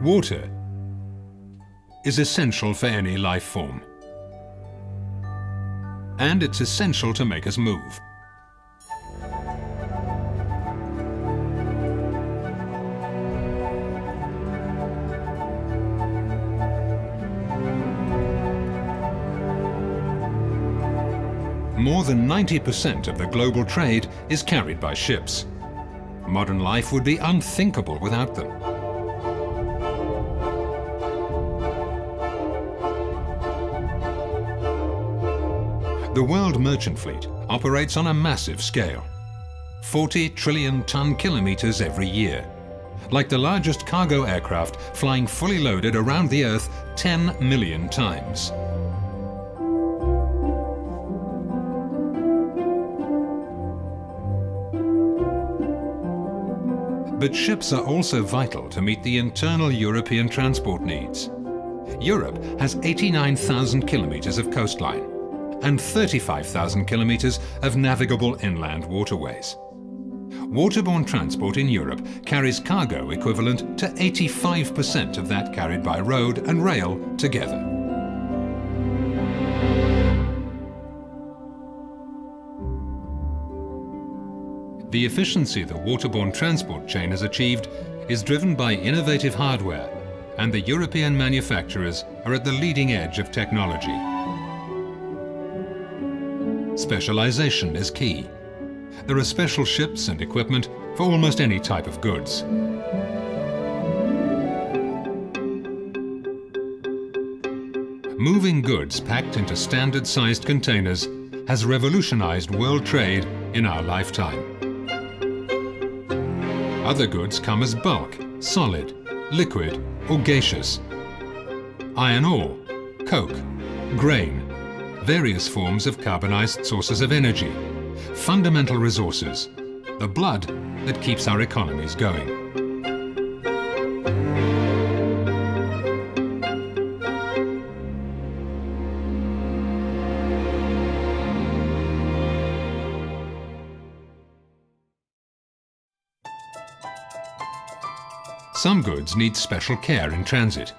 Water is essential for any life form. And it's essential to make us move. More than 90% of the global trade is carried by ships. Modern life would be unthinkable without them. The world merchant fleet operates on a massive scale. 40 trillion ton-kilometers every year. Like the largest cargo aircraft flying fully loaded around the Earth 10 million times. But ships are also vital to meet the internal European transport needs. Europe has 89,000 kilometers of coastline and 35,000 kilometers of navigable inland waterways. Waterborne transport in Europe carries cargo equivalent to 85% of that carried by road and rail together. The efficiency the waterborne transport chain has achieved is driven by innovative hardware, and the European manufacturers are at the leading edge of technology. Specialization is key. There are special ships and equipment for almost any type of goods. Moving goods packed into standard-sized containers has revolutionized world trade in our lifetime. Other goods come as bulk, solid, liquid, or gaseous. Iron ore, coke, grain, various forms of carbonized sources of energy, fundamental resources, the blood that keeps our economies going. Some goods need special care in transit.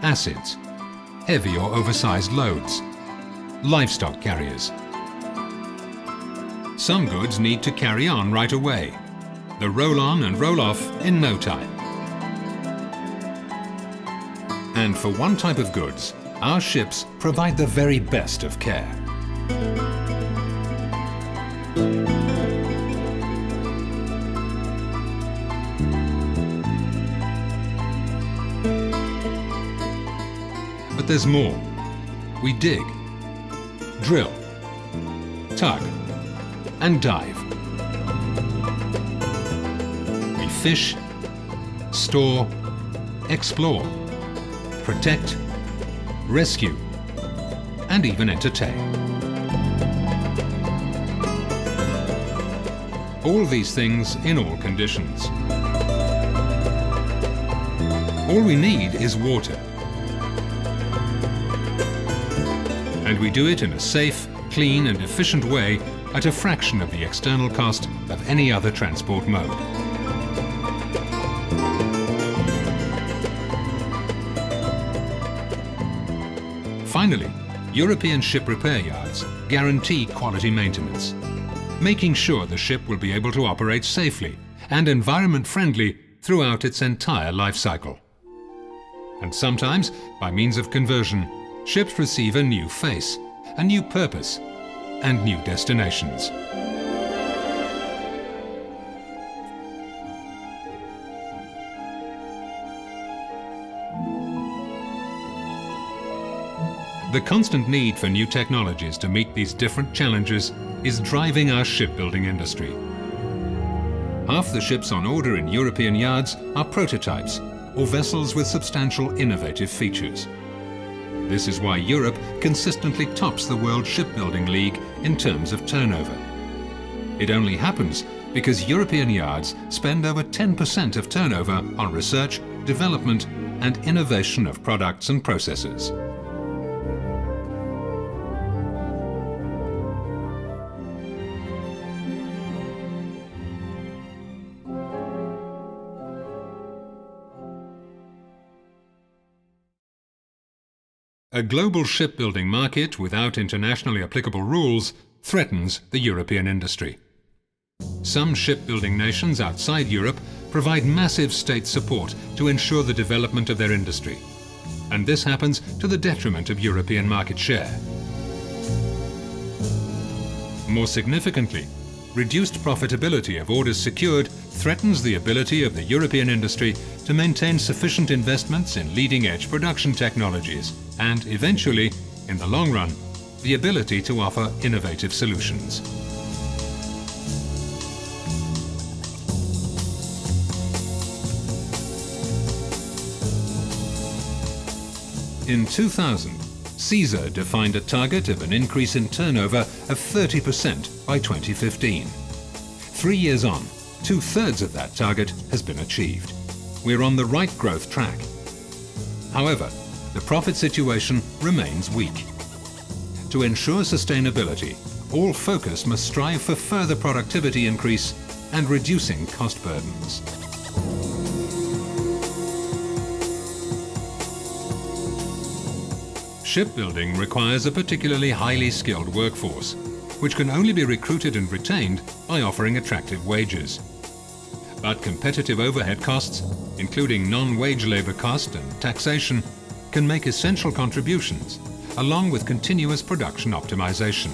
Acids, heavy or oversized loads, livestock carriers. Some goods need to carry on right away. The roll-on and roll-off in no time. And for one type of goods, our ships provide the very best of care. But there's more. We dig, drill, tug, and dive. We fish, store, explore, protect, rescue, and even entertain. All these things in all conditions. All we need is water. And we do it in a safe, clean and efficient way at a fraction of the external cost of any other transport mode. Finally, European ship repair yards guarantee quality maintenance, making sure the ship will be able to operate safely and environment-friendly throughout its entire life cycle. And sometimes, by means of conversion, ships receive a new face, a new purpose, and new destinations. The constant need for new technologies to meet these different challenges is driving our shipbuilding industry. Half the ships on order in European yards are prototypes or vessels with substantial innovative features. This is why Europe consistently tops the World Shipbuilding League in terms of turnover. It only happens because European yards spend over 10% of turnover on research, development, and innovation of products and processes. A global shipbuilding market without internationally applicable rules threatens the European industry. Some shipbuilding nations outside Europe provide massive state support to ensure the development of their industry, and this happens to the detriment of European market share. More significantly, reduced profitability of orders secured threatens the ability of the European industry to maintain sufficient investments in leading-edge production technologies and, eventually, in the long run, the ability to offer innovative solutions. In 2000, CESA defined a target of an increase in turnover of 30% by 2015. 3 years on, 2/3 of that target has been achieved. We're on the right growth track. However, the profit situation remains weak. To ensure sustainability, all focus must strive for further productivity increase and reducing cost burdens. Shipbuilding requires a particularly highly skilled workforce, which can only be recruited and retained by offering attractive wages. But competitive overhead costs, including non-wage labour cost and taxation, can make essential contributions, along with continuous production optimization.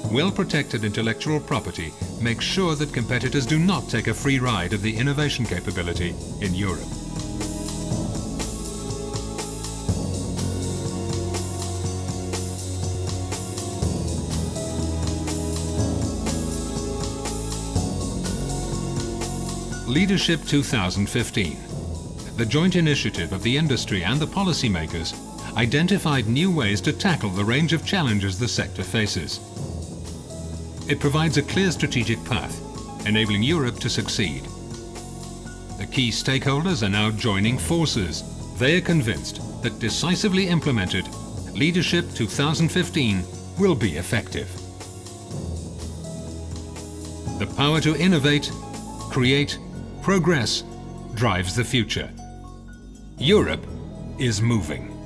Well-protected intellectual property makes sure that competitors do not take a free ride of the innovation capability in Europe. Leadership 2015, the joint initiative of the industry and the policymakers, identified new ways to tackle the range of challenges the sector faces. It provides a clear strategic path, enabling Europe to succeed. The key stakeholders are now joining forces. They are convinced that decisively implemented, Leadership 2015 will be effective. The power to innovate, create, progress drives the future. Europe is moving.